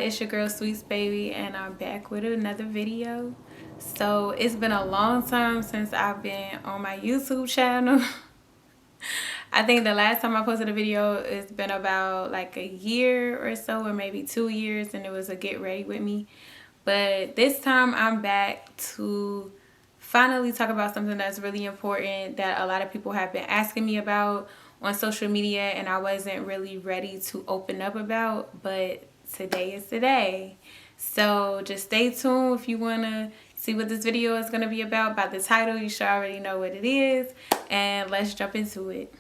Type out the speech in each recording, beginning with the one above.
it's your girl Sweets Baby, and I'm back with another video. So it's been a long time since I've been on my YouTube channel. I think the last time I posted a video, it's been about like a year or so, or maybe 2 years, and it was a get ready with me. But this time I'm back to finally talk about something that's really important that a lot of people have been asking me about on social media, and I wasn't really ready to open up about, but today is the day. So just stay tuned if you want to see what this video is going to be about. By the title, you should already know what it is, and let's jump into it.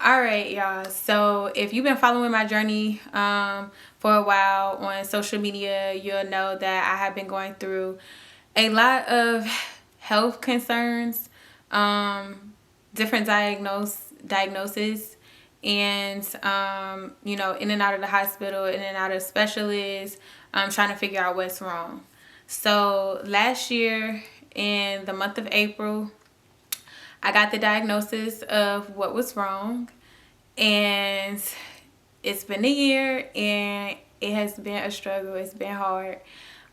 Alright, y'all, so if you've been following my journey for a while on social media, you'll know that I have been going through a lot of health concerns, different diagnoses, and you know, in and out of the hospital, in and out of specialists, trying to figure out what's wrong. So last year in the month of April, I got the diagnosis of what was wrong, and it's been a year and it has been a struggle. It's been hard.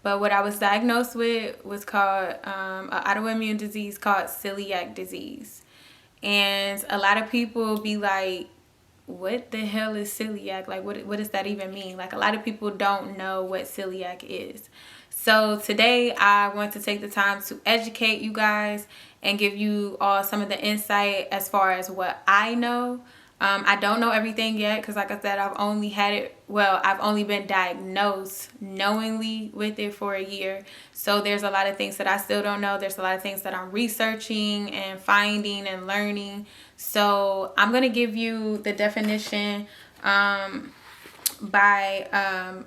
But what I was diagnosed with was called an autoimmune disease called celiac disease. And a lot of people be like, what the hell is celiac? Like, what does that even mean? Like, a lot of people don't know what celiac is. So today I want to take the time to educate you guys and give you all some of the insight as far as what I know. I don't know everything yet because, like I said, I've only been diagnosed knowingly with it for a year. So there's a lot of things that I still don't know. There's a lot of things that I'm researching and finding and learning. So I'm going to give you the definition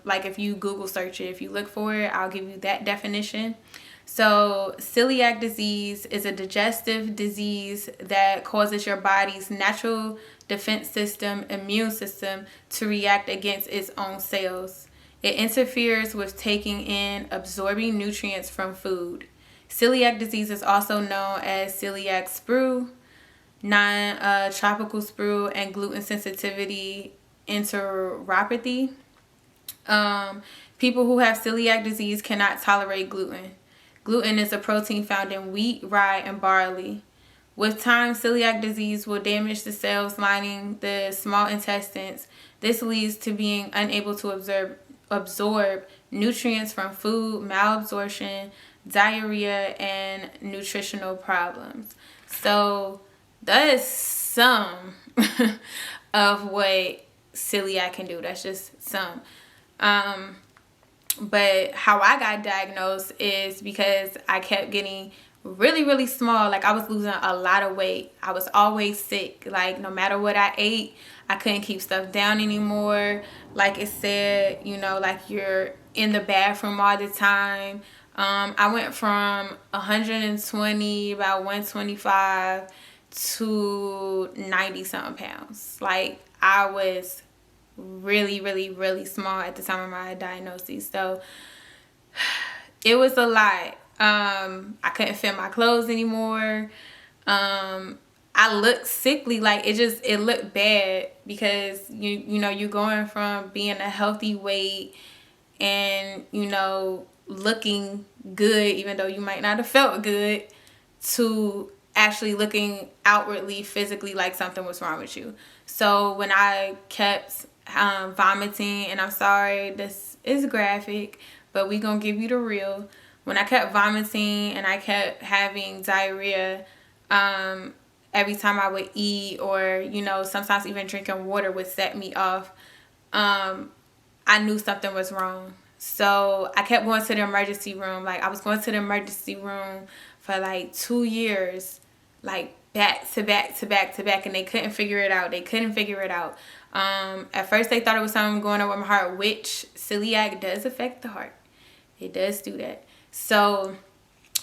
like if you Google search it, if you look for it, I'll give you that definition. So celiac disease is a digestive disease that causes your body's natural defense system, immune system, to react against its own cells. It interferes with taking in, absorbing nutrients from food. Celiac disease is also known as celiac sprue, non-tropical sprue, and gluten sensitivity enteropathy. People who have celiac disease cannot tolerate gluten. Gluten is a protein found in wheat, rye, and barley. With time, celiac disease will damage the cells lining the small intestines. This leads to being unable to absorb nutrients from food, malabsorption, diarrhea, and nutritional problems. So that is some of what celiac can do. That's just some. But how I got diagnosed is because I kept getting really, really small. Like, I was losing a lot of weight. I was always sick. Like, no matter what I ate, I couldn't keep stuff down anymore. Like it said, you know, like you're in the bathroom all the time. I went from 120, about 125 to 90 something pounds. Like, I was really, really, really small at the time of my diagnosis. So it was a lot. I couldn't fit my clothes anymore. I looked sickly. Like, it looked bad because you know, you're going from being a healthy weight and, you know, looking good, even though you might not have felt good, to actually looking outwardly, physically, like something was wrong with you. So when I kept vomiting, and I'm sorry, this is graphic, but we gonna give you the real. When I kept vomiting and I kept having diarrhea, every time I would eat, or, you know, sometimes even drinking water would set me off, I knew something was wrong. So I kept going to the emergency room. Like, I was going to the emergency room for like 2 years, like back to back to back to back, and they couldn't figure it out. At first they thought it was something going on with my heart, which celiac does affect the heart. It does do that. So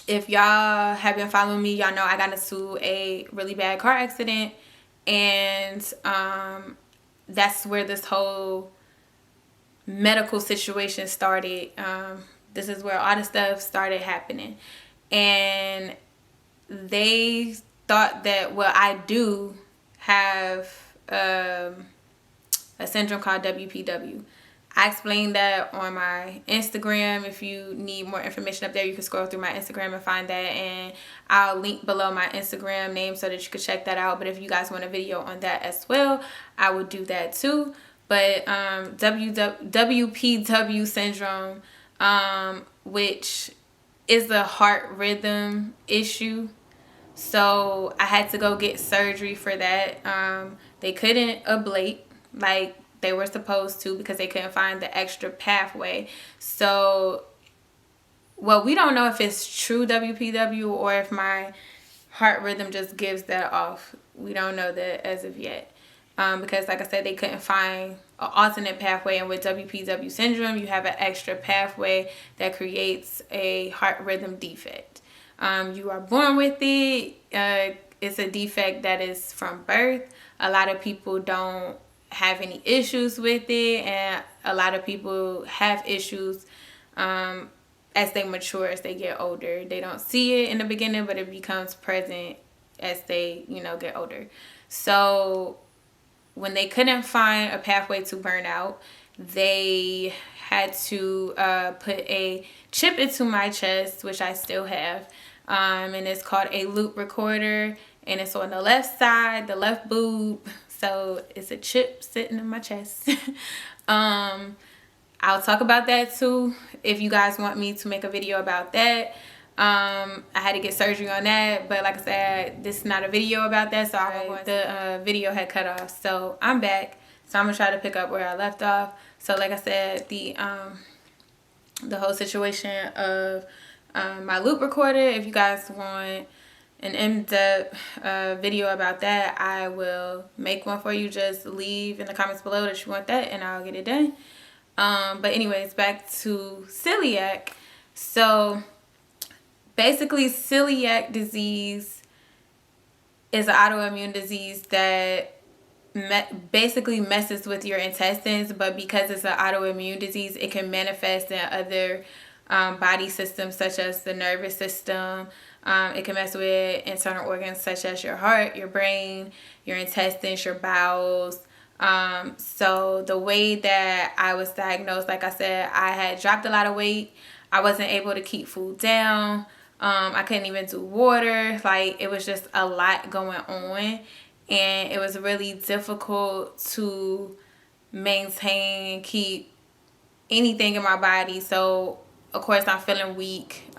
if y'all have been following me, y'all know I got into a really bad car accident, and that's where this whole medical situation started. This is where all the stuff started happening, and they thought that, well, I do have a syndrome called WPW. I explained that on my Instagram. If you need more information up there, you can scroll through my Instagram and find that, and I'll link below my Instagram name so that you can check that out. But if you guys want a video on that as well, I would do that too. But WPW syndrome, which is a heart rhythm issue. So I had to go get surgery for that. They couldn't ablate like they were supposed to because they couldn't find the extra pathway. So, well, we don't know if it's true WPW or if my heart rhythm just gives that off. We don't know that as of yet. Because like I said, they couldn't find an alternate pathway. And with WPW syndrome, you have an extra pathway that creates a heart rhythm defect. You are born with it. It's a defect that is from birth. A lot of people don't have any issues with it, and a lot of people have issues as they mature, as they get older. They don't see it in the beginning, but it becomes present as they, get older. So when they couldn't find a pathway to burnout, they had to put a chip into my chest, which I still have, and it's called a loop recorder, and it's on the left side, the left boob. So it's a chip sitting in my chest. I'll talk about that too if you guys want me to make a video about that. I had to get surgery on that, but like I said, this is not a video about that, so the video had cut off. So I'm back. So I'm gonna try to pick up where I left off. So like I said, the whole situation of my loop recorder, if you guys want an in-depth video about that, I will make one for you. Just leave in the comments below that you want that and I'll get it done. But anyways, back to celiac. So basically, celiac disease is an autoimmune disease that basically messes with your intestines, but because it's an autoimmune disease, it can manifest in other body systems such as the nervous system. It can mess with internal organs such as your heart, your brain, your intestines, your bowels. So the way that I was diagnosed, like I said, I had dropped a lot of weight. I wasn't able to keep food down. I couldn't even do water. Like, it was just a lot going on, and it was really difficult to maintain and keep anything in my body. So of course I'm feeling weak.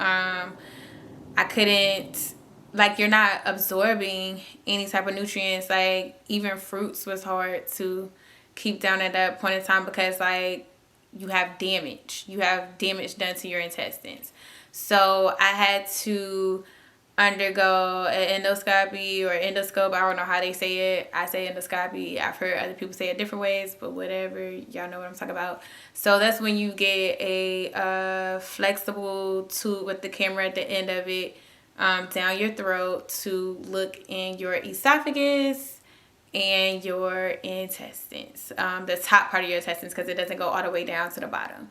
I couldn't, like, you're not absorbing any type of nutrients. Like, even fruits was hard to keep down at that point in time because, like, you have damage done to your intestines. So I had to undergo an endoscopy or endoscope. I don't know how they say it. I say endoscopy. I've heard other people say it different ways, but whatever. Y'all know what I'm talking about. So that's when you get a flexible tube with the camera at the end of it down your throat to look in your esophagus and your intestines, the top part of your intestines, because it doesn't go all the way down to the bottom,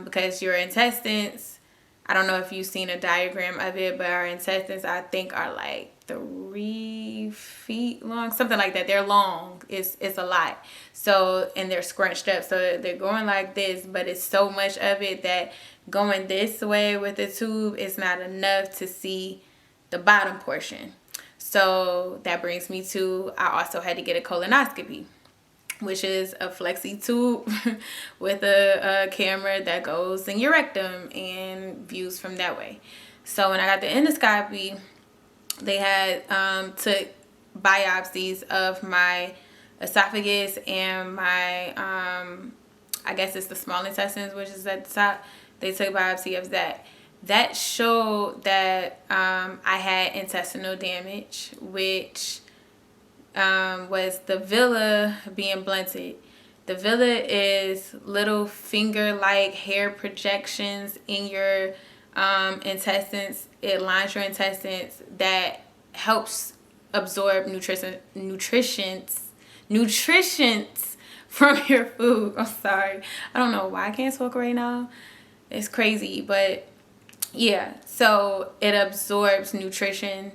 because your intestines, I don't know if you've seen a diagram of it, but our intestines, I think, are like 3 feet long, something like that. They're long. It's a lot. So, and they're scrunched up, so they're going like this, but it's so much of it that going this way with the tube is not enough to see the bottom portion. So that brings me to, I also had to get a colonoscopy, which is a flexi tube with a camera that goes in your rectum and views from that way. So when I got the endoscopy, they had took biopsies of my esophagus and my, I guess it's the small intestines, which is at the top. They took a biopsy of that. That showed that I had intestinal damage, which was the villi being blunted. The villi is little finger-like hair projections in your intestines. It lines your intestines that helps absorb nutrients from your food. I'm sorry. I don't know why I can't talk right now. It's crazy, but yeah. So it absorbs nutrition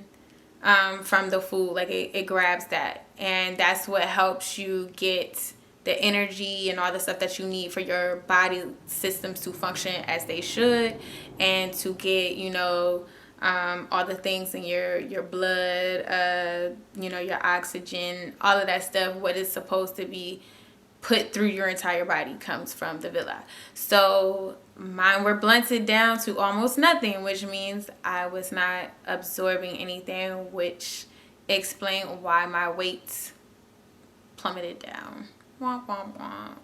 from the food. Like, it grabs that, and that's what helps you get the energy and all the stuff that you need for your body systems to function as they should, and to get, you know, all the things in your blood, you know, your oxygen, all of that stuff, what is supposed to be put through your entire body comes from the villi. So mine were blunted down to almost nothing, which means I was not absorbing anything, which explained why my weight plummeted down. Womp, womp, womp.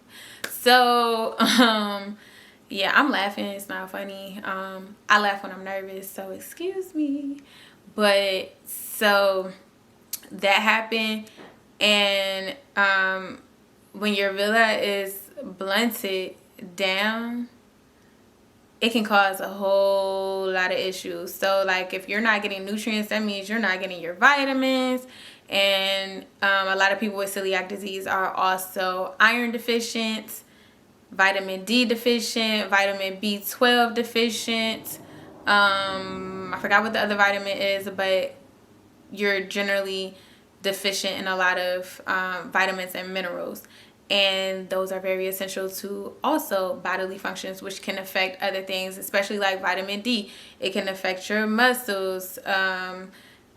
So yeah, I'm laughing. It's not funny. I laugh when I'm nervous, so excuse me. But so that happened, and when your villi is blunted down, it can cause a whole lot of issues. So like if you're not getting nutrients, that means you're not getting your vitamins. And a lot of people with celiac disease are also iron deficient, vitamin D deficient, vitamin B12 deficient. I forgot what the other vitamin is, but you're generally deficient in a lot of vitamins and minerals. And those are very essential to also bodily functions, which can affect other things, especially like vitamin D. It can affect your muscles,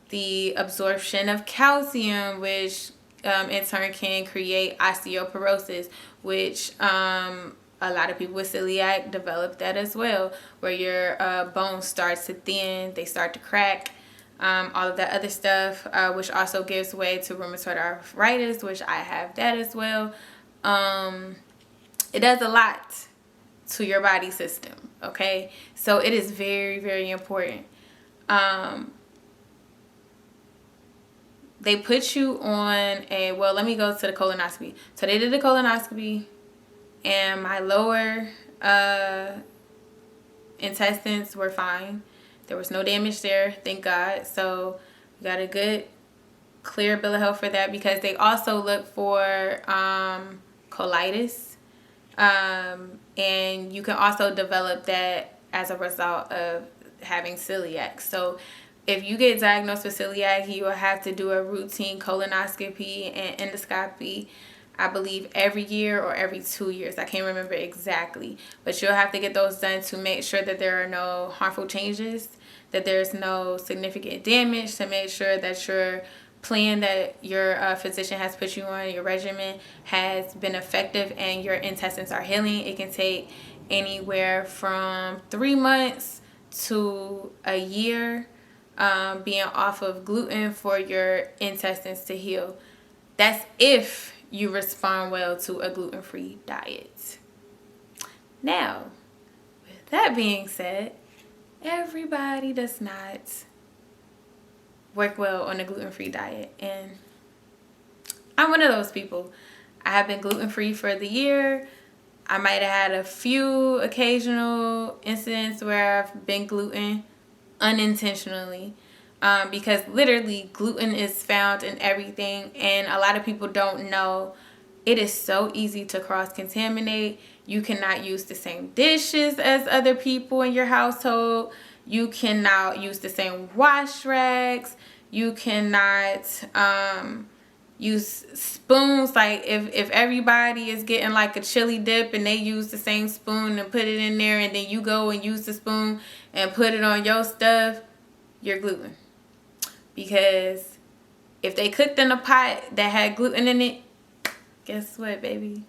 the absorption of calcium, which in turn can create osteoporosis, which a lot of people with celiac develop that as well, where your bones starts to thin, they start to crack, all of that other stuff, which also gives way to rheumatoid arthritis, which I have that as well. It does a lot to your body system, okay? So it is very, very important. They put you on a, well, let me go to the colonoscopy. So they did the colonoscopy, and my lower intestines were fine. There was no damage there, thank God. So we got a good, clear bill of health for that, because they also look for colitis. And you can also develop that as a result of having celiac. So if you get diagnosed with celiac, you will have to do a routine colonoscopy and endoscopy, I believe every year or every 2 years. I can't remember exactly. But you'll have to get those done to make sure that there are no harmful changes, that there's no significant damage, to make sure that your plan that your physician has put you on, your regimen, has been effective and your intestines are healing. It can take anywhere from 3 months to a year being off of gluten for your intestines to heal. That's if you respond well to a gluten-free diet. Now, with that being said, everybody does not work well on a gluten-free diet, and I'm one of those people. I have been gluten-free for the year. I might have had a few occasional incidents where I've been gluten unintentionally, because literally gluten is found in everything, and a lot of people don't know it is so easy to cross-contaminate. You cannot use the same dishes as other people in your household. You cannot use the same wash rags. You cannot use spoons. Like if everybody is getting like a chili dip and they use the same spoon and put it in there, and then you go and use the spoon and put it on your stuff, you're gluten. Because if they cooked in a pot that had gluten in it, guess what, baby?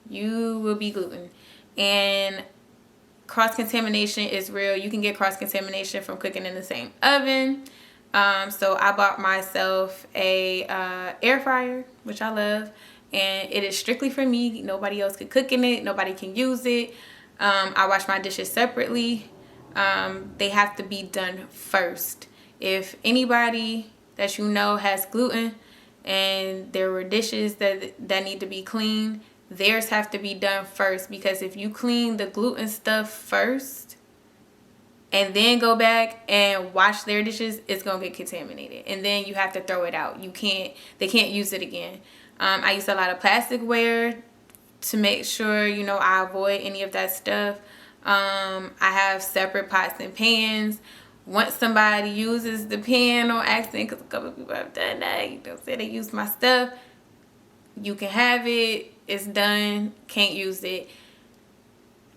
You will be gluten. And cross-contamination is real. You can get cross-contamination from cooking in the same oven. So I bought myself a air fryer, which I love, and it is strictly for me. Nobody else could cook in it. Nobody can use it. I wash my dishes separately. They have to be done first. If anybody that you know has gluten and there were dishes that need to be cleaned, theirs have to be done first, because if you clean the gluten stuff first and then go back and wash their dishes, it's gonna get contaminated, and then you have to throw it out. They can't use it again. I use a lot of plasticware to make sure, I avoid any of that stuff. I have separate pots and pans. Once somebody uses the pan on accident, because a couple of people have done that, say they use my stuff, You can have it, it's done, can't use it.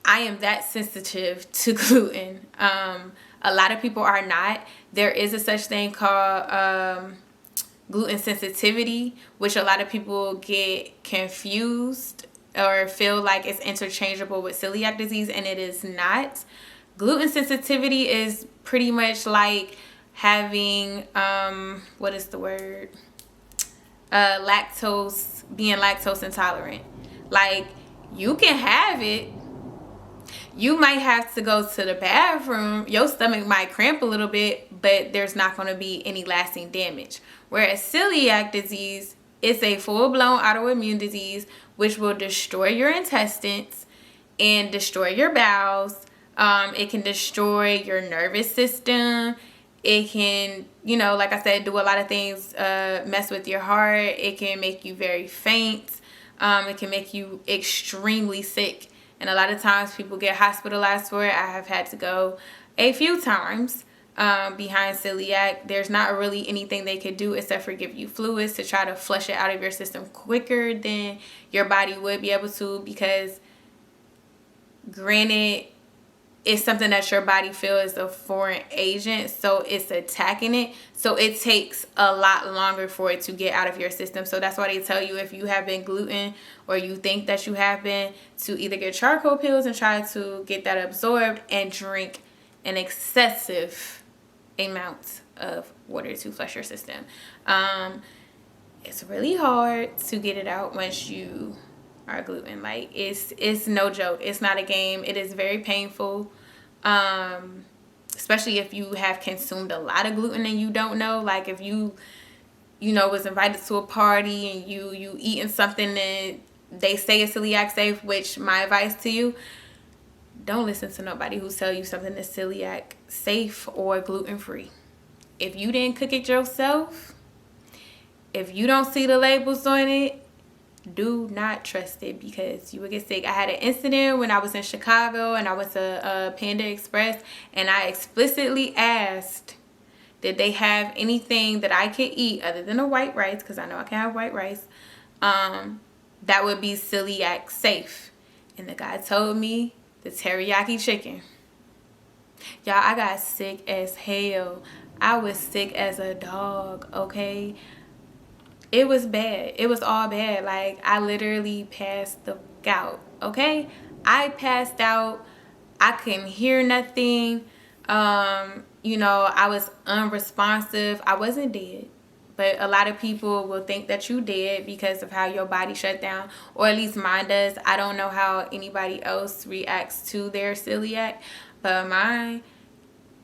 I am that sensitive to gluten. A lot of people are not. There is a such thing called gluten sensitivity, which a lot of people get confused or feel like it's interchangeable with celiac disease, and it is not. Gluten sensitivity is pretty much like having what is the word? Lactose, being lactose intolerant. Like, you can have it, you might have to go to the bathroom, your stomach might cramp a little bit, but there's not going to be any lasting damage. Whereas celiac disease is a full-blown autoimmune disease which will destroy your intestines and destroy your bowels. It can destroy your nervous system. It can, you know, like I said, do a lot of things, mess with your heart. It can make you very faint. It can make you extremely sick. And a lot of times people get hospitalized for it. I have had to go a few times behind celiac. There's not really anything they could do except for give you fluids to try to flush it out of your system quicker than your body would be able to, because granted, it's something that your body feels is a foreign agent, so it's attacking it. So it takes a lot longer for it to get out of your system. So that's why they tell you, if you have been gluten or you think that you have been, to either get charcoal pills and try to get that absorbed, and drink an excessive amount of water to flush your system. It's really hard to get it out once you are gluten. Like, it's no joke. It's not a game. It is very painful, especially if you have consumed a lot of gluten and you don't know. Like, if you know, was invited to a party and you eating something that they say is celiac safe, which my advice to you, don't listen to nobody who tell you something is celiac safe or gluten free. If you didn't cook it yourself, if you don't see the labels on it, do not trust it, because you will get sick. I had an incident when I was in Chicago and I went to Panda Express, and I explicitly asked, did they have anything that I could eat other than a white rice, because I know I can't have white rice, that would be celiac safe. And the guy told me the teriyaki chicken. Y'all, I got sick as hell. I was sick as a dog, okay? It was bad. It was all bad. Like, I literally passed the out, okay? I passed out. I couldn't hear nothing. You know, I was unresponsive. I wasn't dead. But a lot of people will think that you did because of how your body shut down, or at least mine does. I don't know how anybody else reacts to their celiac, but mine,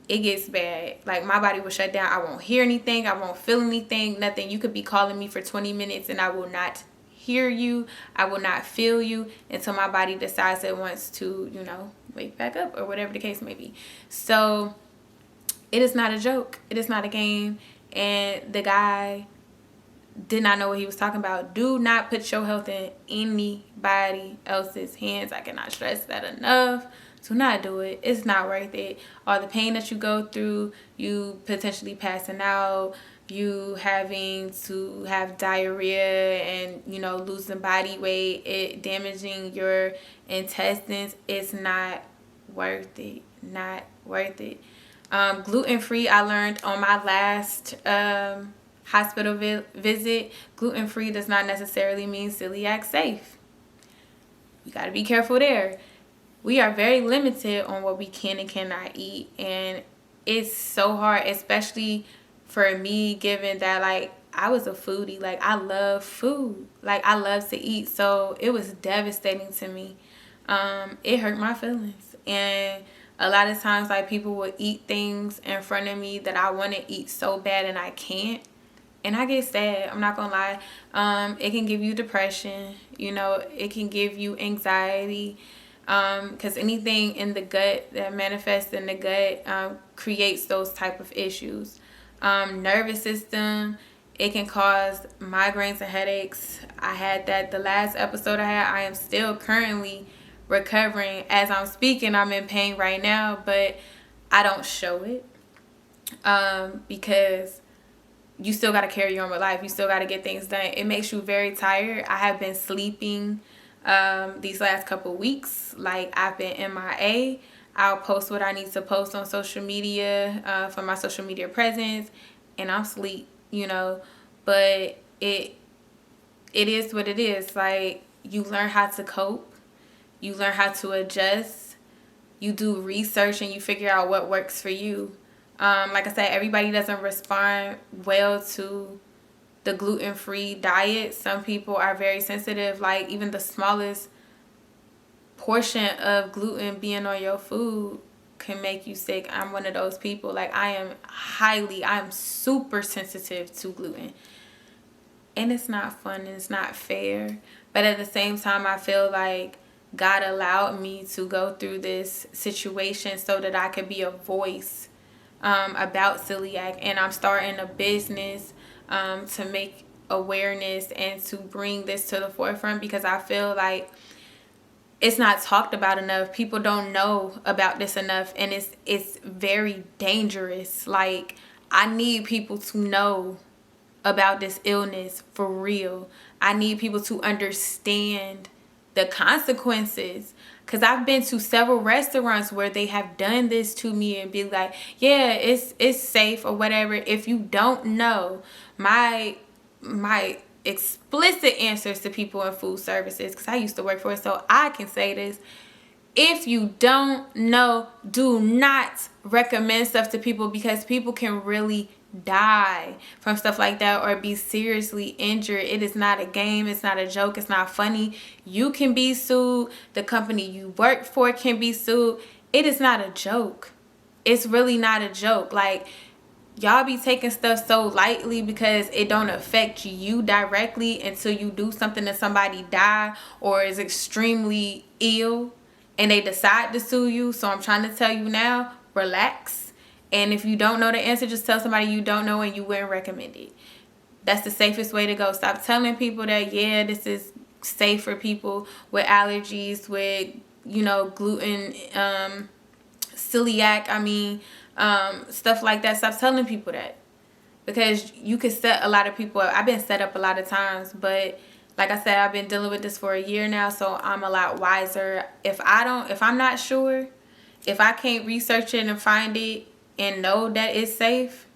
it gets bad. Like, my body will shut down. I won't hear anything. I won't feel anything, nothing. You could be calling me for 20 minutes and I will not hear you. I will not feel you until my body decides it wants to, you know, wake back up, or whatever the case may be. So it is not a joke. It is not a game. And the guy did not know what he was talking about. Do not put your health in anybody else's hands. I cannot stress that enough. Do not do it. It's not worth it. All the pain that you go through, you potentially passing out, you having to have diarrhea and, you know, losing body weight, it damaging your intestines. It's not worth it. Not worth it. Gluten-free, I learned on my last hospital visit, gluten-free does not necessarily mean celiac safe. You got to be careful there. We are very limited on what we can and cannot eat, and it's so hard, especially for me, given that, like, I was a foodie. Like, I love food. Like, I love to eat, so it was devastating to me. It hurt my feelings, and a lot of times, like, people will eat things in front of me that I want to eat so bad and I can't. And I get sad. I'm not going to lie. It can give you depression. You know, it can give you anxiety. Because anything in the gut that manifests in the gut creates those type of issues. Nervous system, it can cause migraines and headaches. I had that the last episode I had. I am still currently recovering. As I'm speaking, I'm in pain right now, but I don't show it because you still got to carry your own life. You still got to get things done. It makes you very tired. I have been sleeping these last couple weeks. Like, I've been MIA. I'll post what I need to post on social media for my social media presence, and I'm asleep, you know. But it is what it is. Like, you learn how to cope. You learn how to adjust. You do research and you figure out what works for you. Like I said, everybody doesn't respond well to the gluten-free diet. Some people are very sensitive. Like, even the smallest portion of gluten being on your food can make you sick. I'm one of those people. Like, I'm super sensitive to gluten. And it's not fun and it's not fair. But at the same time, I feel like God allowed me to go through this situation so that I could be a voice about celiac. And I'm starting a business to make awareness and to bring this to the forefront, because I feel like it's not talked about enough. People don't know about this enough, and it's very dangerous. Like, I need people to know about this illness for real. I need people to understand the consequences, because I've been to several restaurants where they have done this to me and be like, yeah, it's safe or whatever. If you don't know, my explicit answers to people in food services, because I used to work for it, so I can say this: if you don't know, do not recommend stuff to people, because people can really die from stuff like that or be seriously injured. It is not a game. It's not a joke. It's not funny. You can be sued. The company you work for can be sued. It is not a joke. It's really not a joke. Like, y'all be taking stuff so lightly because it don't affect you directly until you do something that somebody die or is extremely ill and they decide to sue you. So I'm trying to tell you now, relax. And if you don't know the answer, just tell somebody you don't know and you wouldn't recommend it. That's the safest way to go. Stop telling people that, yeah, this is safe for people with allergies, with, you know, gluten, celiac, stuff like that. Stop telling people that, because you could set a lot of people up. I've been set up a lot of times, but like I said, I've been dealing with this for a year now, so I'm a lot wiser. If I'm not sure, if I can't research it and find it and know that it's safe,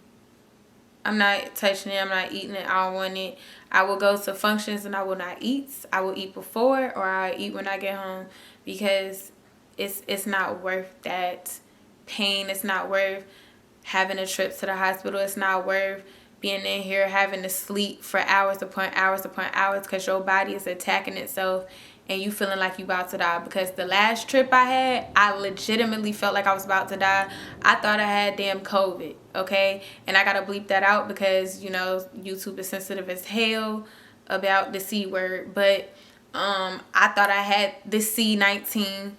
I'm not touching it. I'm not eating it. I don't want it. I will go to functions and I will not eat. I will eat before, or I'll eat when I get home, because it's not worth that pain. It's not worth having a trip to the hospital. It's not worth being in here having to sleep for hours upon hours upon hours, because your body is attacking itself and you feeling like you about to die. Because the last trip I had, I legitimately felt like I was about to die. I thought I had damn COVID, okay? And I gotta bleep that out because, you know, YouTube is sensitive as hell about the C word. But I thought I had this C19,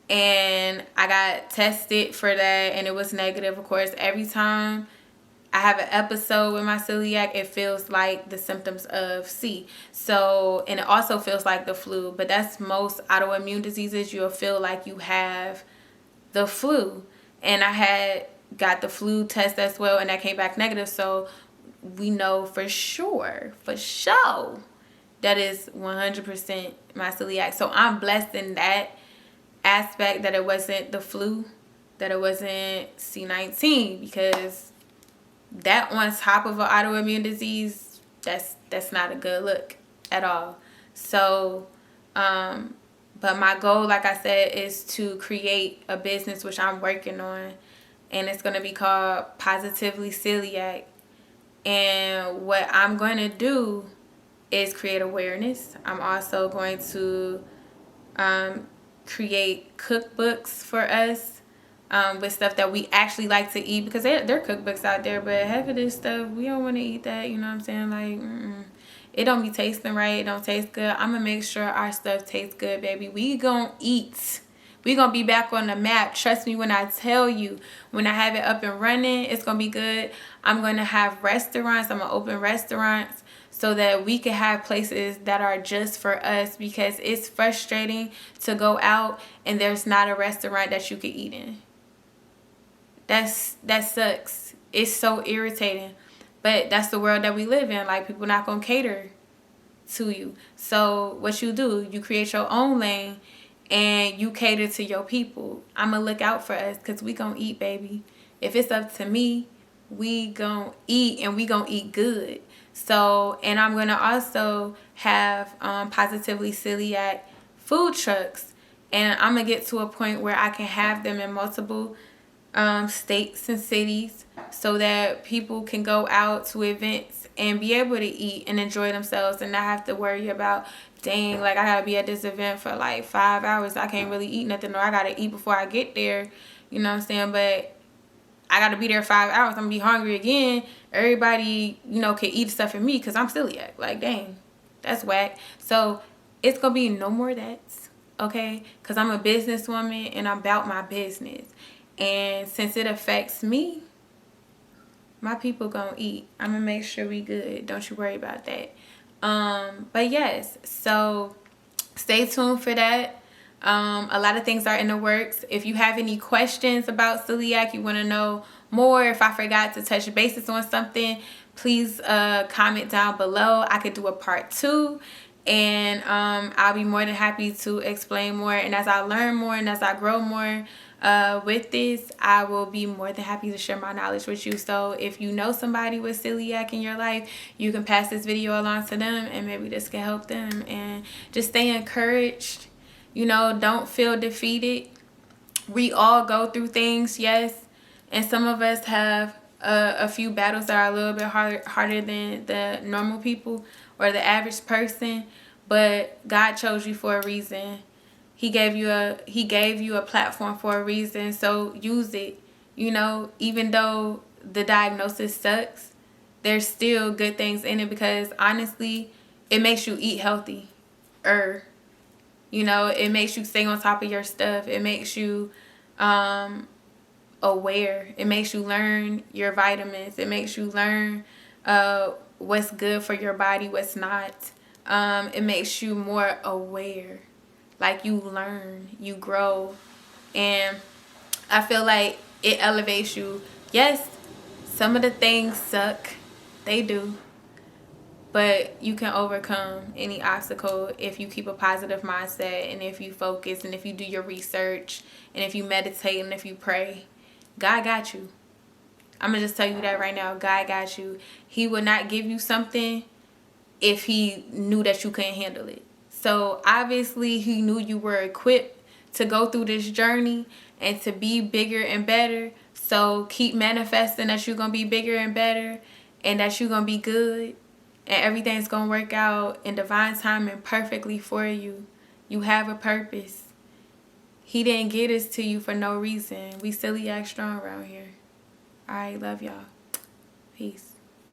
and I got tested for that and it was negative. Of course, every time I have an episode with my celiac, it feels like the symptoms of C. So, and it also feels like the flu, but that's most autoimmune diseases. You'll feel like you have the flu. And I had got the flu test as well, and that came back negative. So we know for sure, that is 100% my celiac. So I'm blessed in that aspect, that it wasn't the flu, that it wasn't C19, because that on top of an autoimmune disease, that's not a good look at all. So, but my goal, like I said, is to create a business, which I'm working on, and it's going to be called Positively Celiac. And what I'm going to do is create awareness. I'm also going to create cookbooks for us, with stuff that we actually like to eat, because there are cookbooks out there, but half of this stuff, we don't want to eat that, you know what I'm saying? Like, it don't be tasting right, it don't taste good. I'm going to make sure our stuff tastes good, baby. We gonna eat. We gonna be back on the map. Trust me when I tell you, when I have it up and running, it's gonna be good. I'm going to have restaurants. I'm going to open restaurants so that we can have places that are just for us, because it's frustrating to go out and there's not a restaurant that you can eat in. That sucks. It's so irritating. But that's the world that we live in. Like, people not gonna cater to you. So what you do, you create your own lane and you cater to your people. I'ma look out for us, because we gonna eat, baby. If it's up to me, we gonna eat, and we gonna eat good. So, and I'm gonna also have Positively Celiac food trucks, and I'm gonna get to a point where I can have them in multiple states and cities, so that people can go out to events and be able to eat and enjoy themselves and not have to worry about, dang, like, I gotta be at this event for like 5 hours. I can't really eat nothing, or I gotta eat before I get there. You know what I'm saying? But I gotta be there 5 hours. I'm gonna be hungry again. Everybody, can eat stuff for me because I'm celiac. Like, dang, that's whack. So it's gonna be no more that, okay? Because I'm a businesswoman and I'm about my business. And since it affects me, my people gonna eat. I'm gonna make sure we good. Don't you worry about that. But yes, so stay tuned for that. A lot of things are in the works. If you have any questions about celiac, you want to know more, if I forgot to touch bases on something, please comment down below. I could do a part 2, and I'll be more than happy to explain more. And as I learn more and as I grow more with this, I will be more than happy to share my knowledge with you. So if you know somebody with celiac in your life, you can pass this video along to them, and maybe this can help them. And just stay encouraged. Don't feel defeated. We all go through things, yes, and some of us have a few battles that are a little bit harder than the normal people or the average person. But God chose you for a reason. He gave you a platform for a reason. So use it. Even though the diagnosis sucks, there's still good things in it, because honestly, it makes you eat healthy. It makes you stay on top of your stuff. It makes you aware. It makes you learn your vitamins. It makes you learn what's good for your body, what's not. It makes you more aware. Like, you learn, you grow, and I feel like it elevates you. Yes, some of the things suck. They do. But you can overcome any obstacle if you keep a positive mindset, and if you focus, and if you do your research, and if you meditate, and if you pray. God got you. I'm going to just tell you that right now. God got you. He would not give you something if he knew that you couldn't handle it. So obviously he knew you were equipped to go through this journey and to be bigger and better. So keep manifesting that you're going to be bigger and better, and that you're going to be good, and everything's going to work out in divine time and perfectly for you. You have a purpose. He didn't get us to you for no reason. We celiac strong around here. All right, love y'all. Peace.